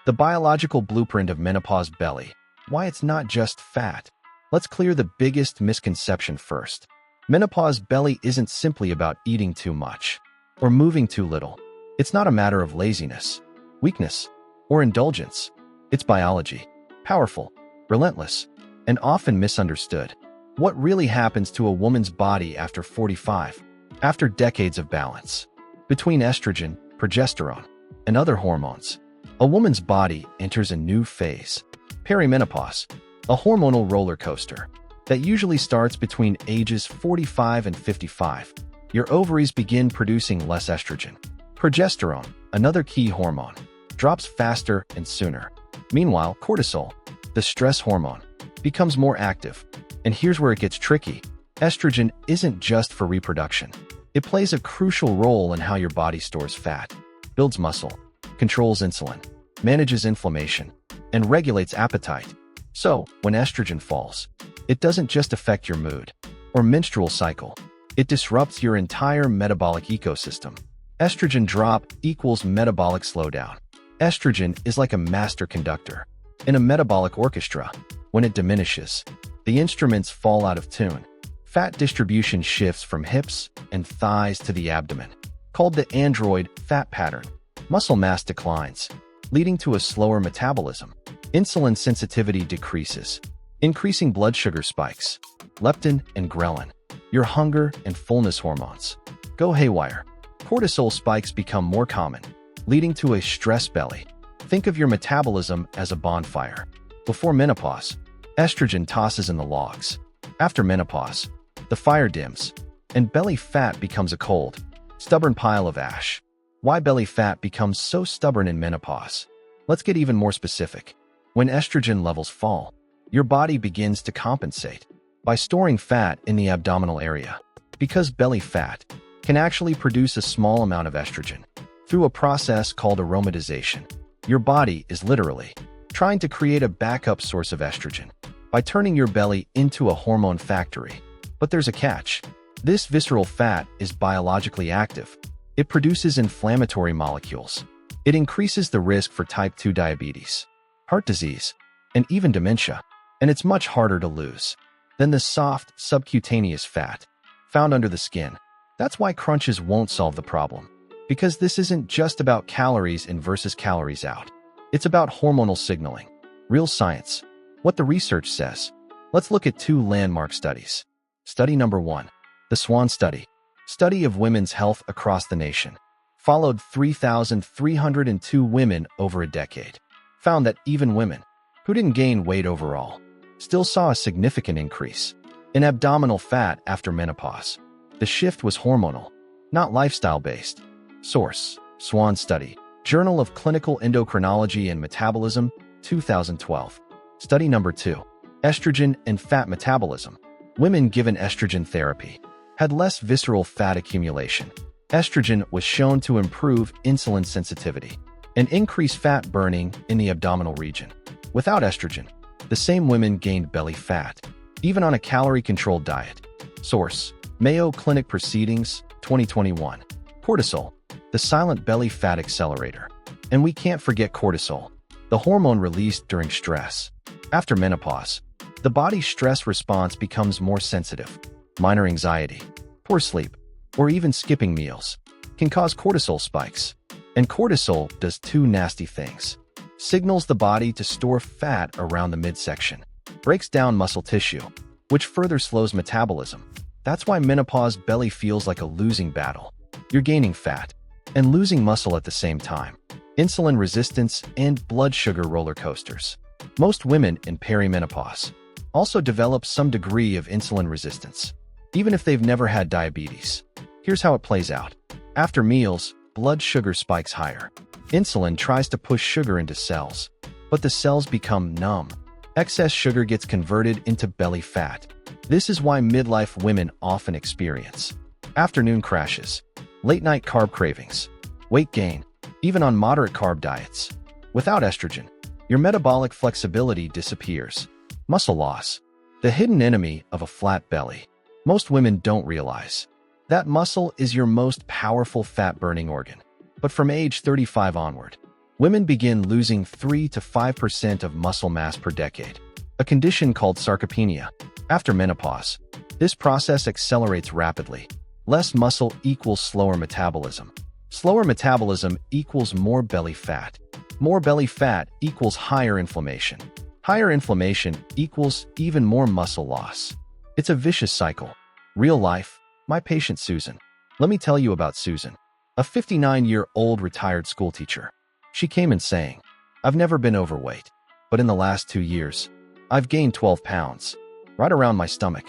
The biological blueprint of menopause belly. Why it's not just fat. Let's clear the biggest misconception first. Menopause belly isn't simply about eating too much or moving too little. It's not a matter of laziness, weakness, or indulgence. It's biology, powerful, relentless, and often misunderstood. What really happens to a woman's body after 45, after decades of balance between estrogen, progesterone, and other hormones? A woman's body enters a new phase, perimenopause, a hormonal roller coaster that usually starts between ages 45 and 55. Your ovaries begin producing less estrogen. Progesterone, another key hormone, drops faster and sooner. Meanwhile, cortisol, the stress hormone, becomes more active. And here's where it gets tricky. Estrogen isn't just for reproduction. It plays a crucial role in how your body stores fat, builds muscle, controls insulin, manages inflammation, and regulates appetite. So, when estrogen falls, it doesn't just affect your mood or menstrual cycle. It disrupts your entire metabolic ecosystem. Estrogen drop equals metabolic slowdown. Estrogen is like a master conductor in a metabolic orchestra. When it diminishes, the instruments fall out of tune. Fat distribution shifts from hips and thighs to the abdomen, called the android fat pattern. Muscle mass declines, leading to a slower metabolism. Insulin sensitivity decreases, increasing blood sugar spikes. Leptin and ghrelin, your hunger and fullness hormones, go haywire. Cortisol spikes become more common, leading to a stress belly. Think of your metabolism as a bonfire. Before menopause, estrogen tosses in the logs. After menopause, the fire dims, and belly fat becomes a cold, stubborn pile of ash. Why belly fat becomes so stubborn in menopause? Let's get even more specific. When estrogen levels fall, your body begins to compensate by storing fat in the abdominal area. Because belly fat can actually produce a small amount of estrogen through a process called aromatization. Your body is literally trying to create a backup source of estrogen by turning your belly into a hormone factory. But there's a catch. This visceral fat is biologically active. It produces inflammatory molecules. It increases the risk for type 2 diabetes, heart disease, and even dementia. And it's much harder to lose than the soft, subcutaneous fat found under the skin. That's why crunches won't solve the problem. Because this isn't just about calories in versus calories out. It's about hormonal signaling. Real science. What the research says. Let's look at two landmark studies. Study number 1. The SWAN study. Study of women's health across the nation. Followed 3,302 women over a decade. Found that even women who didn't gain weight overall still saw a significant increase in abdominal fat after menopause. The shift was hormonal, not lifestyle-based. Source: SWAN Study, Journal of Clinical Endocrinology and Metabolism, 2012. Study number 2. Estrogen and fat metabolism. Women given estrogen therapy had less visceral fat accumulation. Estrogen was shown to improve insulin sensitivity and increase fat burning in the abdominal region. Without estrogen, the same women gained belly fat, even on a calorie-controlled diet. Source: Mayo Clinic Proceedings, 2021. Cortisol, the silent belly fat accelerator. And we can't forget cortisol, the hormone released during stress. After menopause, the body's stress response becomes more sensitive. Minor anxiety, poor sleep, or even skipping meals can cause cortisol spikes. And cortisol does two nasty things. Signals the body to store fat around the midsection, breaks down muscle tissue, which further slows metabolism. That's why menopause belly feels like a losing battle. You're gaining fat and losing muscle at the same time. Insulin resistance and blood sugar roller coasters. Most women in perimenopause also develop some degree of insulin resistance, even if they've never had diabetes. Here's how it plays out. After meals, blood sugar spikes higher. Insulin tries to push sugar into cells, but the cells become numb. Excess sugar gets converted into belly fat. This is why midlife women often experience afternoon crashes, late-night carb cravings, weight gain, even on moderate carb diets. Without estrogen, your metabolic flexibility disappears. Muscle loss, the hidden enemy of a flat belly. Most women don't realize that muscle is your most powerful fat-burning organ. But from age 35 onward, women begin losing 3 to 5% of muscle mass per decade, a condition called sarcopenia. After menopause, this process accelerates rapidly. Less muscle equals slower metabolism. Slower metabolism equals more belly fat. More belly fat equals higher inflammation. Higher inflammation equals even more muscle loss. It's a vicious cycle. Real life, my patient Susan. Let me tell you about Susan, a 59-year-old retired schoolteacher. She came in saying, "I've never been overweight, but in the last 2 years, I've gained 12 pounds, right around my stomach.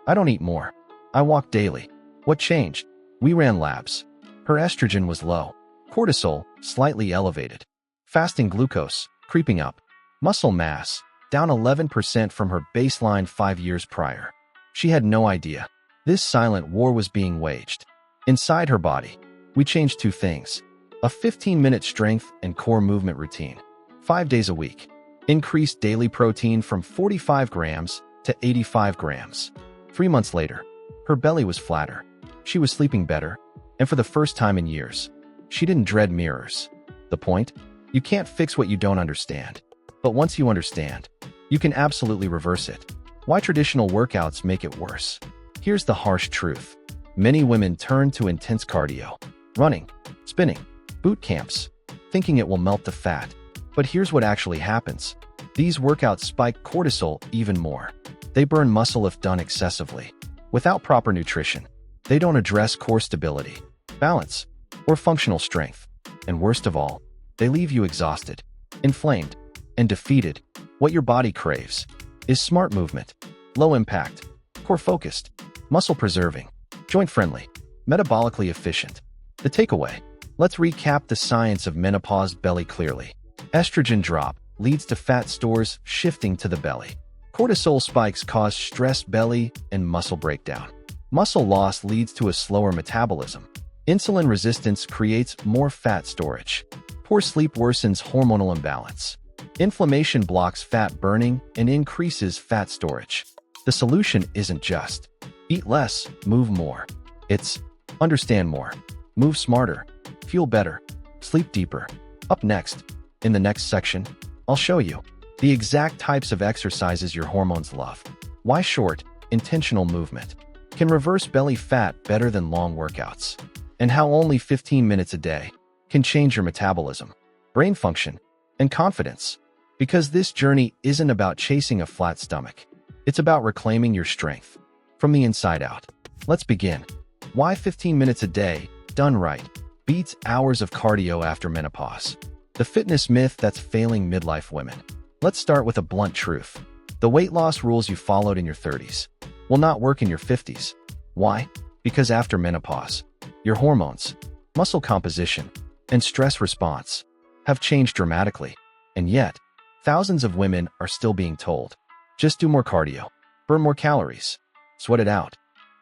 I don't eat more. I walk daily." What changed? We ran labs. Her estrogen was low, cortisol slightly elevated, fasting glucose creeping up, muscle mass down 11% from her baseline 5 years prior. She had no idea. This silent war was being waged. Inside her body, we changed 2 things. A 15-minute strength and core movement routine, 5 days a week. Increased daily protein from 45 grams to 85 grams. 3 months later, her belly was flatter. She was sleeping better, and for the first time in years, she didn't dread mirrors. The point? You can't fix what you don't understand. But once you understand, you can absolutely reverse it. Why traditional workouts make it worse? Here's the harsh truth. Many women turn to intense cardio, running, spinning, boot camps, thinking it will melt the fat. But here's what actually happens. These workouts spike cortisol even more. They burn muscle if done excessively. Without proper nutrition, they don't address core stability, balance, or functional strength. And worst of all, they leave you exhausted, inflamed, and defeated. What your body craves is smart movement, low impact, core focused, muscle preserving, joint friendly, metabolically efficient. The takeaway: let's recap the science of menopause belly clearly. Estrogen drop leads to fat stores shifting to the belly. Cortisol spikes cause stress belly and muscle breakdown. Muscle loss leads to a slower metabolism. Insulin resistance creates more fat storage. Poor sleep worsens hormonal imbalance. Inflammation blocks fat burning and increases fat storage. The solution isn't just eat less, move more. It's understand more, move smarter, feel better, sleep deeper. Up next, in the next section, I'll show you the exact types of exercises your hormones love. Why short, intentional movement can reverse belly fat better than long workouts. And how only 15 minutes a day can change your metabolism, brain function, and confidence. Because this journey isn't about chasing a flat stomach. It's about reclaiming your strength from the inside out. Let's begin. Why 15 minutes a day, done right, beats hours of cardio after menopause? The fitness myth that's failing midlife women. Let's start with a blunt truth. The weight loss rules you followed in your 30s will not work in your 50s. Why? Because after menopause, your hormones, muscle composition, and stress response have changed dramatically. And yet, thousands of women are still being told, just do more cardio, burn more calories, sweat it out.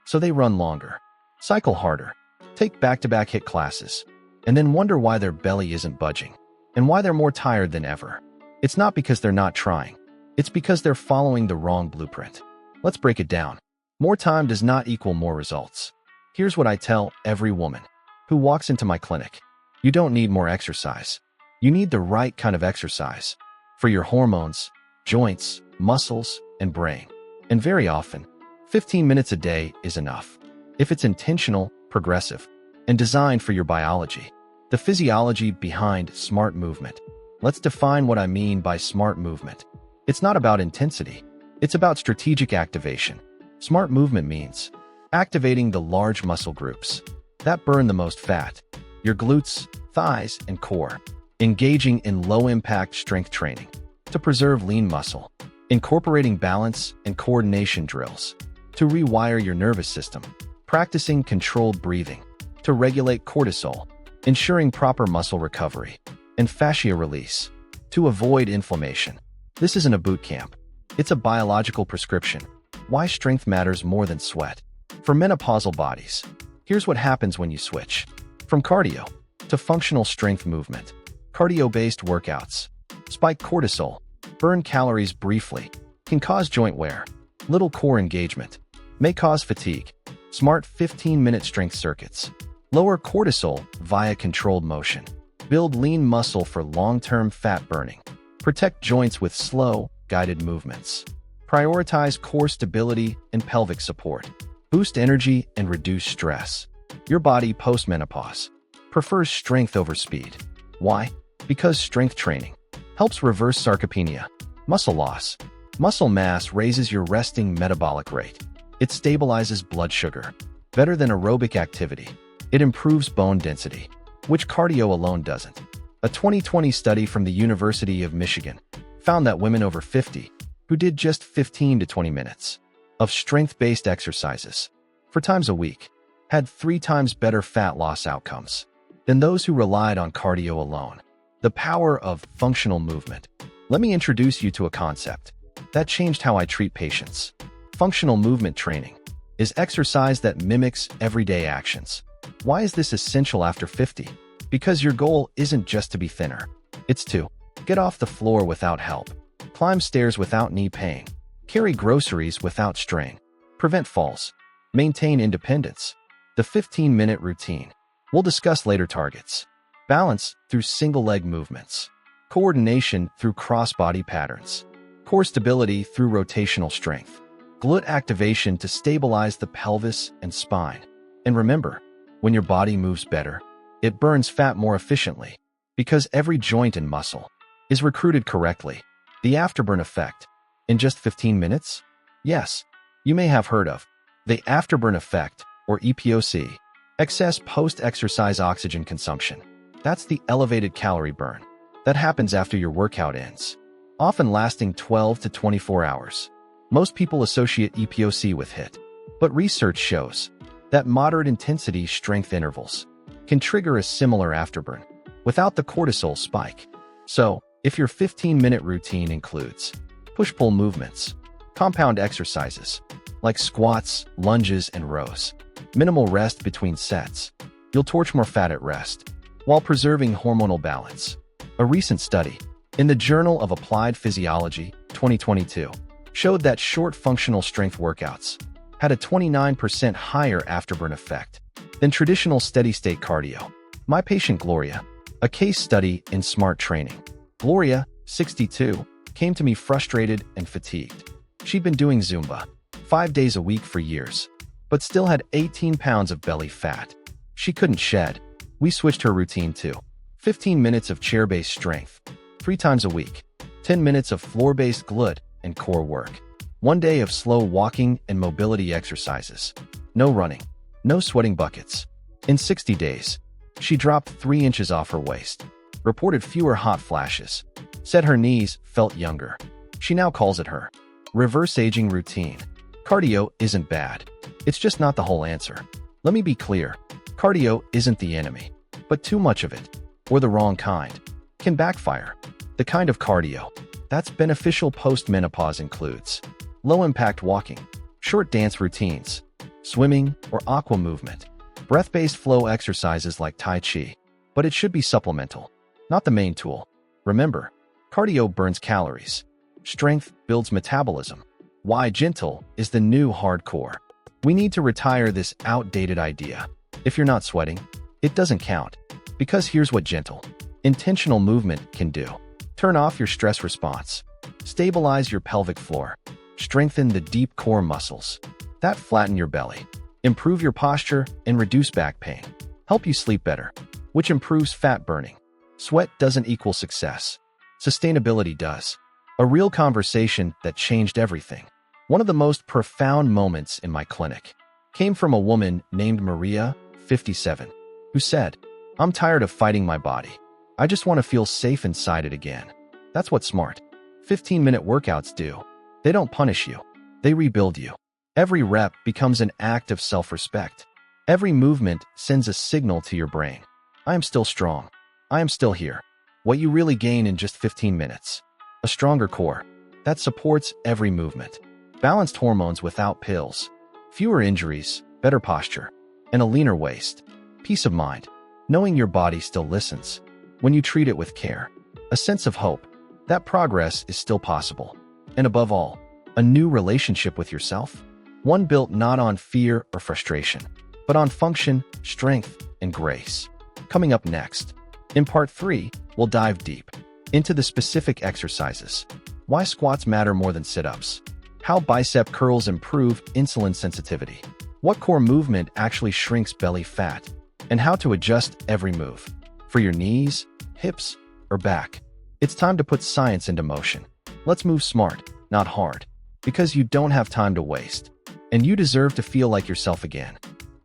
So they run longer, cycle harder, take back-to-back HIIT classes, and then wonder why their belly isn't budging and why they're more tired than ever. It's not because they're not trying. It's because they're following the wrong blueprint. Let's break it down. More time does not equal more results. Here's what I tell every woman who walks into my clinic. You don't need more exercise. You need the right kind of exercise for your hormones, joints, muscles, and brain. And very often, 15 minutes a day is enough. If it's intentional, progressive, and designed for your biology, the physiology behind smart movement. Let's define what I mean by smart movement. It's not about intensity. It's about strategic activation. Smart movement means activating the large muscle groups that burn the most fat, your glutes, thighs, and core. Engaging in low-impact strength training to preserve lean muscle. Incorporating balance and coordination drills to rewire your nervous system. Practicing controlled breathing to regulate cortisol. Ensuring proper muscle recovery and fascia release to avoid inflammation. This isn't a boot camp. It's a biological prescription. Why strength matters more than sweat. For menopausal bodies, here's what happens when you switch from cardio to functional strength movement. Cardio-based workouts spike cortisol, burn calories briefly, can cause joint wear, little core engagement, may cause fatigue. Smart 15-minute strength circuits lower cortisol via controlled motion, Build lean muscle for long-term fat burning. Protect joints with slow, guided movements. Prioritize core stability and pelvic support. Boost energy and reduce stress. Your body post-menopause prefers strength over speed. Why? Because strength training helps reverse sarcopenia, muscle loss. Muscle mass raises your resting metabolic rate. It stabilizes blood sugar. Better than aerobic activity. It improves bone density, which cardio alone doesn't. A 2020 study from the University of Michigan found that women over 50 who did just 15 to 20 minutes of strength-based exercises 4 times a week had 3 times better fat loss outcomes than those who relied on cardio alone. The power of functional movement. Let me introduce you to a concept that changed how I treat patients. Functional movement training is exercise that mimics everyday actions. Why is this essential after 50? Because your goal isn't just to be thinner. It's to get off the floor without help, climb stairs without knee pain, carry groceries without strain, prevent falls, maintain independence. The 15-minute routine. We'll discuss later targets. Balance through single-leg movements. Coordination through cross-body patterns. Core stability through rotational strength. Glute activation to stabilize the pelvis and spine. And remember, when your body moves better, it burns fat more efficiently because every joint and muscle is recruited correctly. The afterburn effect. In just 15 minutes? Yes, you may have heard of the afterburn effect, or EPOC, excess post-exercise oxygen consumption. That's the elevated calorie burn that happens after your workout ends, often lasting 12 to 24 hours. Most people associate EPOC with HIIT, but research shows that moderate intensity strength intervals can trigger a similar afterburn without the cortisol spike. So, if your 15-minute routine includes push-pull movements, compound exercises like squats, lunges, and rows, minimal rest between sets, you'll torch more fat at rest while preserving hormonal balance. A recent study in the Journal of Applied Physiology 2022 showed that short functional strength workouts had a 29% higher afterburn effect than traditional steady-state cardio. My patient Gloria, a case study in smart training. Gloria, 62, came to me frustrated and fatigued. She'd been doing Zumba 5 days a week for years, but still had 18 pounds of belly fat. She couldn't shed. We switched her routine to 15 minutes of chair-based strength, 3 times a week, 10 minutes of floor-based glute and core work, 1 day of slow walking and mobility exercises, no running, no sweating buckets. In 60 days, she dropped 3 inches off her waist, reported fewer hot flashes, said her knees felt younger. She now calls it her reverse aging routine. Cardio isn't bad. It's just not the whole answer. Let me be clear. Cardio isn't the enemy, but too much of it, or the wrong kind, can backfire. The kind of cardio that's beneficial post-menopause includes low-impact walking, short dance routines, swimming or aqua movement, breath-based flow exercises like Tai Chi, but it should be supplemental, not the main tool. Remember, cardio burns calories. Strength builds metabolism. Why gentle is the new hardcore. We need to retire this outdated idea. If you're not sweating, it doesn't count. Because here's what gentle, intentional movement can do. Turn off your stress response. Stabilize your pelvic floor. Strengthen the deep core muscles that flatten your belly. Improve your posture and reduce back pain. Help you sleep better, which improves fat burning. Sweat doesn't equal success. Sustainability does. A real conversation that changed everything. One of the most profound moments in my clinic came from a woman named Maria, 57, who said, "I'm tired of fighting my body. I just want to feel safe inside it again." That's what smart 15-minute workouts do. They don't punish you. They rebuild you. Every rep becomes an act of self-respect. Every movement sends a signal to your brain. I am still strong. I am still here. What you really gain in just 15 minutes. A stronger core that supports every movement. Balanced hormones without pills. Fewer injuries, better posture, and a leaner waist. Peace of mind, knowing your body still listens when you treat it with care. A sense of hope that progress is still possible. And above all, a new relationship with yourself. One built not on fear or frustration, but on function, strength, and grace. Coming up next, In part 3, we'll dive deep into the specific exercises, why squats matter more than sit-ups, how bicep curls improve insulin sensitivity, what core movement actually shrinks belly fat, and how to adjust every move for your knees, hips, or back. It's time to put science into motion. Let's move smart, not hard, because you don't have time to waste, and you deserve to feel like yourself again.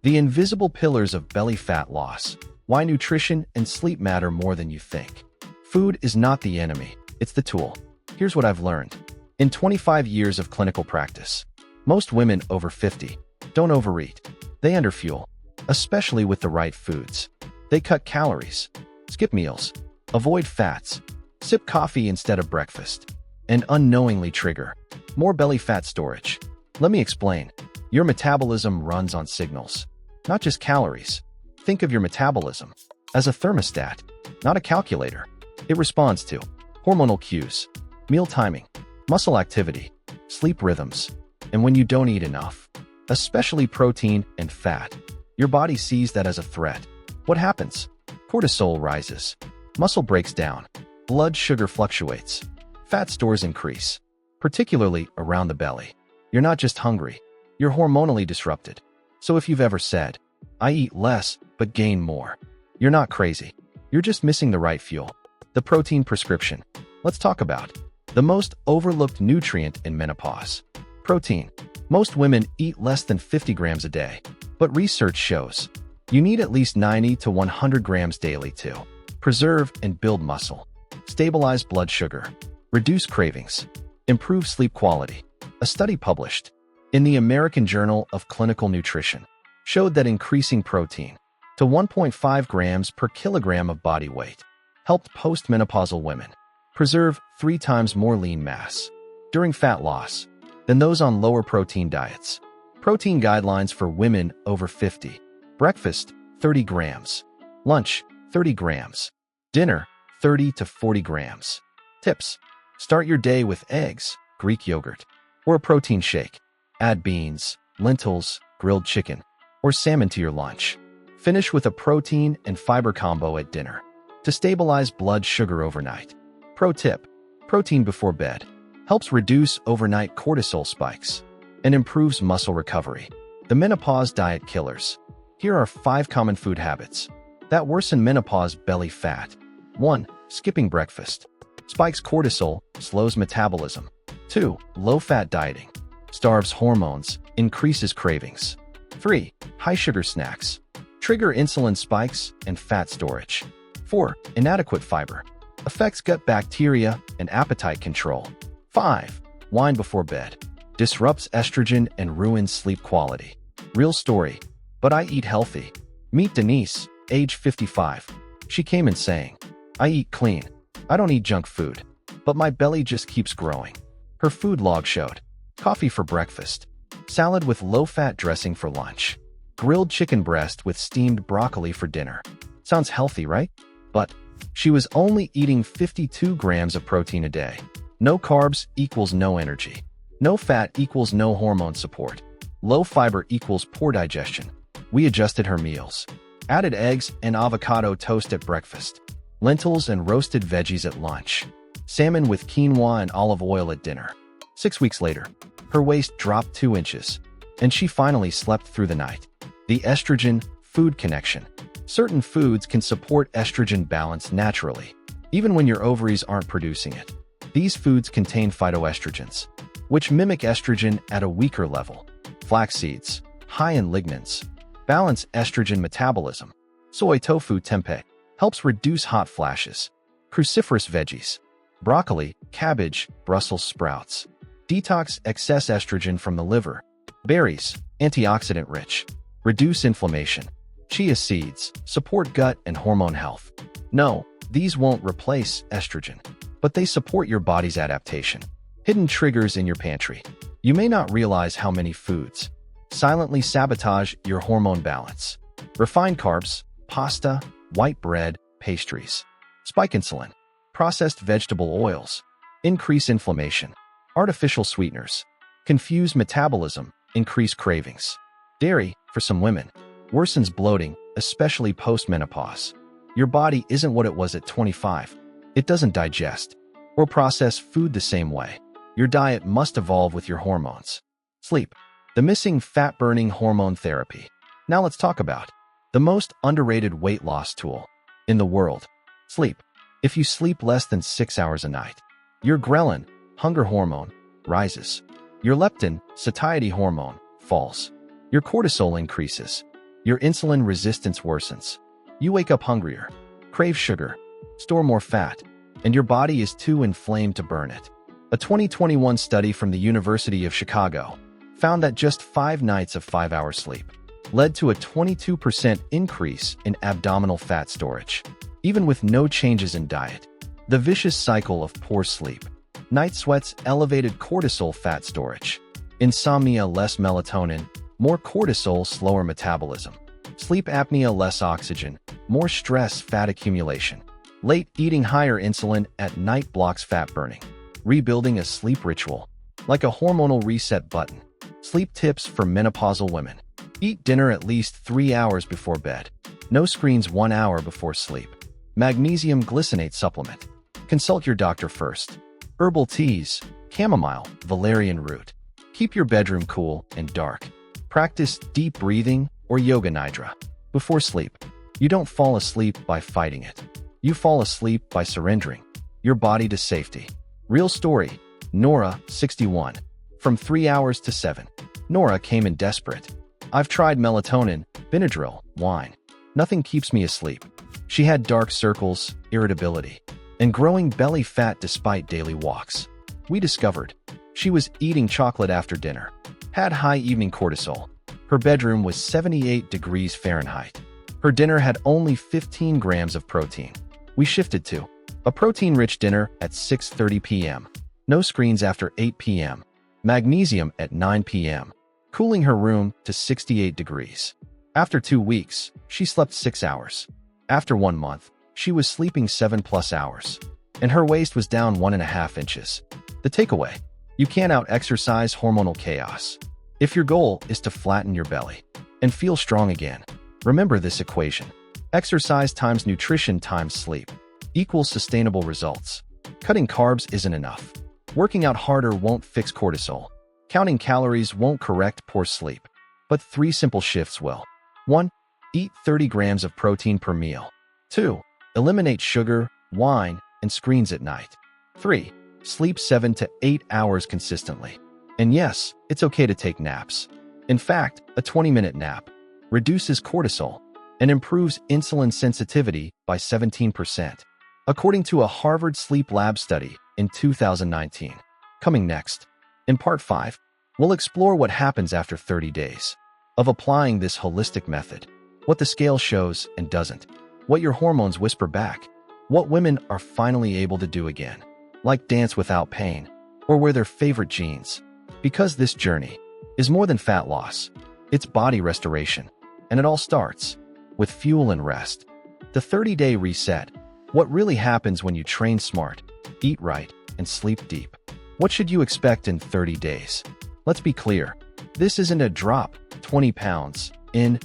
The invisible pillars of belly fat loss, why nutrition and sleep matter more than you think. Food is not the enemy, it's the tool. Here's what I've learned. In 25 years of clinical practice, most women over 50 don't overeat. They underfuel, especially with the right foods. They cut calories, skip meals, avoid fats, sip coffee instead of breakfast, and unknowingly trigger more belly fat storage. Let me explain. Your metabolism runs on signals, not just calories. Think of your metabolism as a thermostat, not a calculator. It responds to hormonal cues, meal timing, muscle activity, sleep rhythms, and when you don't eat enough, especially protein and fat, your body sees that as a threat. What happens? Cortisol rises, muscle breaks down, blood sugar fluctuates, fat stores increase, particularly around the belly. You're not just hungry, you're hormonally disrupted. So if you've ever said, I eat less but gain more, you're not crazy. You're just missing the right fuel. The protein prescription. Let's talk about the most overlooked nutrient in menopause. Protein. Most women eat less than 50 grams a day, but research shows you need at least 90 to 100 grams daily to preserve and build muscle, stabilize blood sugar, reduce cravings, improve sleep quality. A study published in the American Journal of Clinical Nutrition showed that increasing protein to 1.5 grams per kilogram of body weight helped postmenopausal women preserve 3 times more lean mass during fat loss than those on lower protein diets. Protein guidelines for women over 50. Breakfast, 30 grams. Lunch, 30 grams. Dinner, 30 to 40 grams. Tips. Start your day with eggs, Greek yogurt, or a protein shake. Add beans, lentils, grilled chicken, or salmon to your lunch. Finish with a protein and fiber combo at dinner to stabilize blood sugar overnight. Pro tip. Protein before bed helps reduce overnight cortisol spikes and improves muscle recovery. The menopause diet killers. Here are 5 common food habits that worsen menopause belly fat. 1. Skipping breakfast. Spikes cortisol, slows metabolism. 2. Low-fat dieting. Starves hormones, increases cravings. 3. High-sugar snacks. Trigger insulin spikes and fat storage. 4. Inadequate fiber. Affects gut bacteria and appetite control. 5. Wine before bed. Disrupts estrogen and ruins sleep quality. Real story. But I eat healthy. Meet Denise, age 55. She came in saying, I eat clean. I don't eat junk food. But my belly just keeps growing. Her food log showed coffee for breakfast, salad with low-fat dressing for lunch, grilled chicken breast with steamed broccoli for dinner. Sounds healthy, right? But she was only eating 52 grams of protein a day. No carbs equals no energy. No fat equals no hormone support. Low fiber equals poor digestion. We adjusted her meals. Added eggs and avocado toast at breakfast. Lentils and roasted veggies at lunch. Salmon with quinoa and olive oil at dinner. 6 weeks later, her waist dropped 2 inches, and she finally slept through the night. The estrogen-food connection. Certain foods can support estrogen balance naturally, even when your ovaries aren't producing it. These foods contain phytoestrogens, which mimic estrogen at a weaker level. Flax seeds, high in lignans, balance estrogen metabolism. Soy tofu tempeh helps reduce hot flashes. Cruciferous veggies, broccoli, cabbage, Brussels sprouts, detox excess estrogen from the liver. Berries, antioxidant-rich, reduce inflammation. Chia seeds, support gut and hormone health. No, these won't replace estrogen, but they support your body's adaptation. Hidden triggers in your pantry. You may not realize how many foods silently sabotage your hormone balance. Refined carbs, pasta, white bread, pastries. Spike insulin, processed vegetable oils, increase inflammation. Artificial sweeteners, confuse metabolism, increase cravings. Dairy, for some women, worsens bloating, especially postmenopause. Your body isn't what it was at 25. It doesn't digest or process food the same way. Your diet must evolve with your hormones. Sleep, the missing fat-burning hormone therapy. Now let's talk about the most underrated weight loss tool in the world. Sleep. If you sleep less than 6 hours a night, your ghrelin, hunger hormone, rises. Your leptin, satiety hormone, falls. Your cortisol increases. Your insulin resistance worsens. You wake up hungrier, crave sugar, store more fat, and your body is too inflamed to burn it. A 2021 study from the University of Chicago found that just 5 nights of 5-hour sleep led to a 22% increase in abdominal fat storage, even with no changes in diet. The vicious cycle of poor sleep. Night sweats elevated cortisol fat storage. Insomnia less melatonin, more cortisol slower metabolism. Sleep apnea less oxygen, more stress fat accumulation. Late eating higher insulin at night blocks fat burning. Rebuilding a sleep ritual, like a hormonal reset button. Sleep tips for menopausal women. Eat dinner at least 3 hours before bed. No screens 1 hour before sleep. Magnesium glycinate supplement. Consult your doctor first. Herbal teas, chamomile, valerian root. Keep your bedroom cool and dark. Practice deep breathing or yoga nidra. Before sleep, you don't fall asleep by fighting it. You fall asleep by surrendering your body to safety. Real story. Nora, 61. From 3 hours to 7. Nora came in desperate. I've tried melatonin, Benadryl, wine. Nothing keeps me asleep. She had dark circles, irritability, and growing belly fat despite daily walks. We discovered she was eating chocolate after dinner, had high evening cortisol. Her bedroom was 78 degrees Fahrenheit. Her dinner had only 15 grams of protein. We shifted to a protein-rich dinner at 6:30 p.m. No screens after 8 p.m. Magnesium at 9 p.m. Cooling her room to 68 degrees. After 2 weeks, she slept 6 hours. After 1 month, she was sleeping 7+ hours, and her waist was down 1.5 inches. The takeaway: you can't out-exercise hormonal chaos. If your goal is to flatten your belly and feel strong again, remember this equation. Exercise times nutrition times sleep equals sustainable results. Cutting carbs isn't enough. Working out harder won't fix cortisol. Counting calories won't correct poor sleep. But 3 simple shifts will. 1. Eat 30 grams of protein per meal. 2. Eliminate sugar, wine, and screens at night. 3. Sleep 7 to 8 hours consistently. And yes, it's okay to take naps. In fact, a 20-minute nap reduces cortisol and improves insulin sensitivity by 17%, according to a Harvard Sleep Lab study in 2019. Coming next, in Part 5, we'll explore what happens after 30 days of applying this holistic method, what the scale shows and doesn't, what your hormones whisper back, what women are finally able to do again, like dance without pain or wear their favorite jeans. Because this journey is more than fat loss, it's body restoration, and it all starts with fuel and rest. The 30-day reset. What really happens when you train smart, eat right, and sleep deep? What should you expect in 30 days? Let's be clear. This isn't a drop 20 pounds in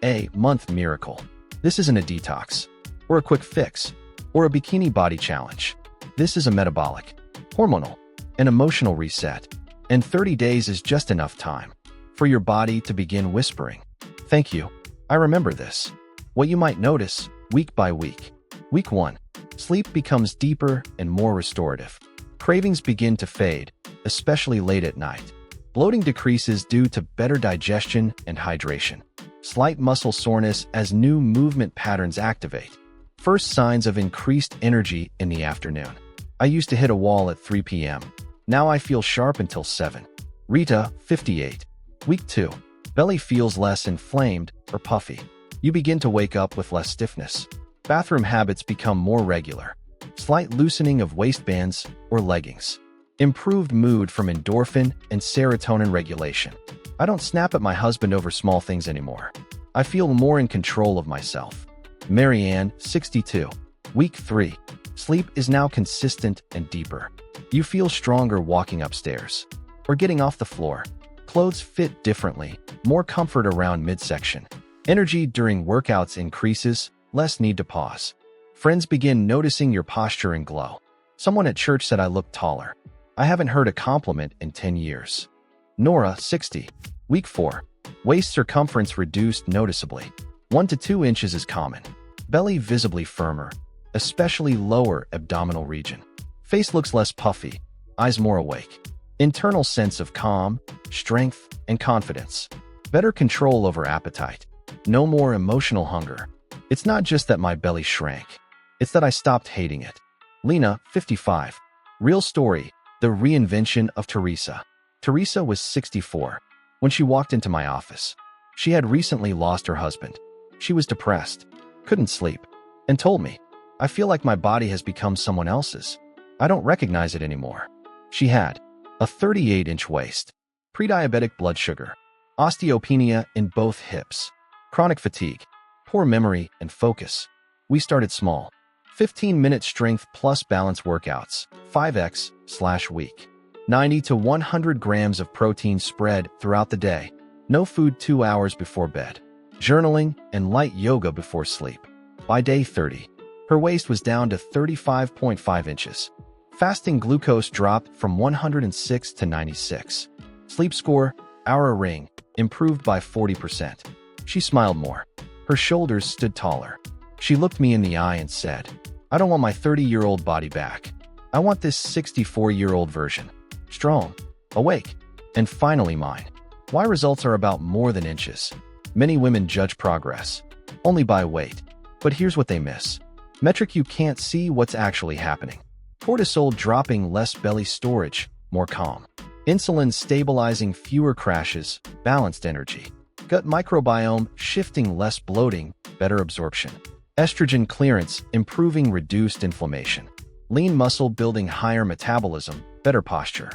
a month miracle. This isn't a detox, or a quick fix, or a bikini body challenge. This is a metabolic, hormonal, and emotional reset. And 30 days is just enough time for your body to begin whispering, "Thank you, I remember this." What you might notice week by week. Week 1. Sleep becomes deeper and more restorative. Cravings begin to fade, especially late at night. Bloating decreases due to better digestion and hydration. Slight muscle soreness as new movement patterns activate. First signs of increased energy in the afternoon. I used to hit a wall at 3 p.m. Now I feel sharp until 7. Rita, 58. Week 2. Belly feels less inflamed or puffy. You begin to wake up with less stiffness. Bathroom habits become more regular. Slight loosening of waistbands or leggings. Improved mood from endorphin and serotonin regulation. I don't snap at my husband over small things anymore. I feel more in control of myself. Marianne, 62. Week 3. Sleep is now consistent and deeper. You feel stronger walking upstairs or getting off the floor. Clothes fit differently, more comfort around midsection. Energy during workouts increases, less need to pause. Friends begin noticing your posture and glow. Someone at church said I look taller. I haven't heard a compliment in 10 years. Nora, 60. Week 4. Waist circumference reduced noticeably. 1 to 2 inches is common. Belly visibly firmer, especially lower abdominal region. Face looks less puffy, eyes more awake. Internal sense of calm, strength, and confidence. Better control over appetite. No more emotional hunger. It's not just that my belly shrank. It's that I stopped hating it. Lena, 55. Real story, the reinvention of Teresa. Teresa was 64 when she walked into my office. She had recently lost her husband. She was depressed, couldn't sleep, and told me, I feel like my body has become someone else's. I don't recognize it anymore. She had a 38-inch waist, pre-diabetic blood sugar, osteopenia in both hips, chronic fatigue, poor memory and focus. We started small. 15-minute strength plus balance workouts, 5x/week. 90 to 100 grams of protein spread throughout the day. No food 2 hours before bed. Journaling and light yoga before sleep. By day 30, her waist was down to 35.5 inches. Fasting glucose dropped from 106 to 96. Sleep score, Oura Ring, improved by 40%. She smiled more. Her shoulders stood taller. She looked me in the eye and said, I don't want my 30-year-old body back. I want this 64-year-old version. Strong, awake, and finally mine. Why results are about more than inches. Many women judge progress only by weight, but here's what they miss. Metric you can't see what's actually happening. Cortisol dropping, less belly storage, more calm. Insulin stabilizing, fewer crashes, balanced energy. Gut microbiome shifting, less bloating, better absorption. Estrogen clearance improving, reduced inflammation. Lean muscle building, higher metabolism, better posture.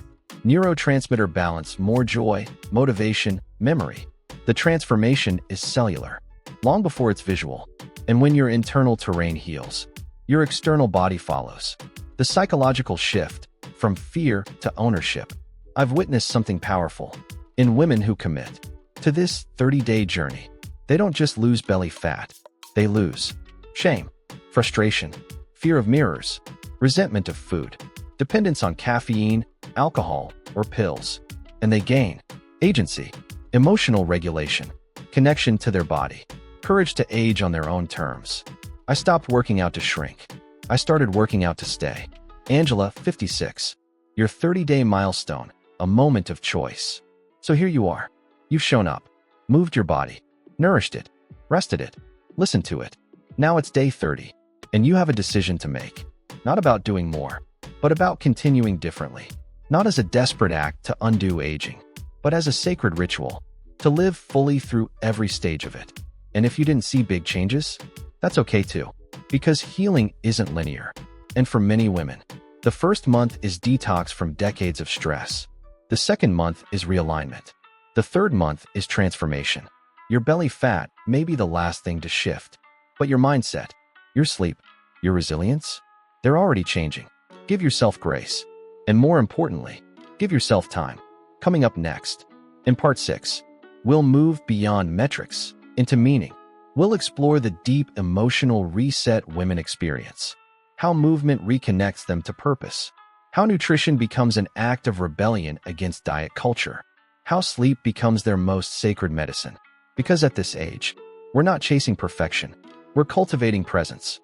Neurotransmitter balance, more joy, motivation, memory. The transformation is cellular, long before it's visual. And when your internal terrain heals, your external body follows. The psychological shift from fear to ownership. I've witnessed something powerful in women who commit to this 30-day journey. They don't just lose belly fat. They lose shame, frustration, fear of mirrors, resentment of food, dependence on caffeine, alcohol, or pills. And they gain agency, emotional regulation, connection to their body, courage to age on their own terms. I stopped working out to shrink. I started working out to stay. Angela, 56. Your 30-day milestone, a moment of choice. So here you are. You've shown up, moved your body, nourished it, rested it, listened to it. Now it's day 30, and you have a decision to make. Not about doing more, but about continuing differently. Not as a desperate act to undo aging, but as a sacred ritual, to live fully through every stage of it. And if you didn't see big changes, that's okay too, because healing isn't linear. And for many women, the first month is detox from decades of stress. The second month is realignment. The third month is transformation. Your belly fat may be the last thing to shift, but your mindset, your sleep, your resilience, they're already changing. Give yourself grace. And more importantly, give yourself time. Coming up next, in part 6, we'll move beyond metrics into meaning. We'll explore the deep emotional reset women experience, how movement reconnects them to purpose, how nutrition becomes an act of rebellion against diet culture, how sleep becomes their most sacred medicine. Because at this age, we're not chasing perfection, we're cultivating presence.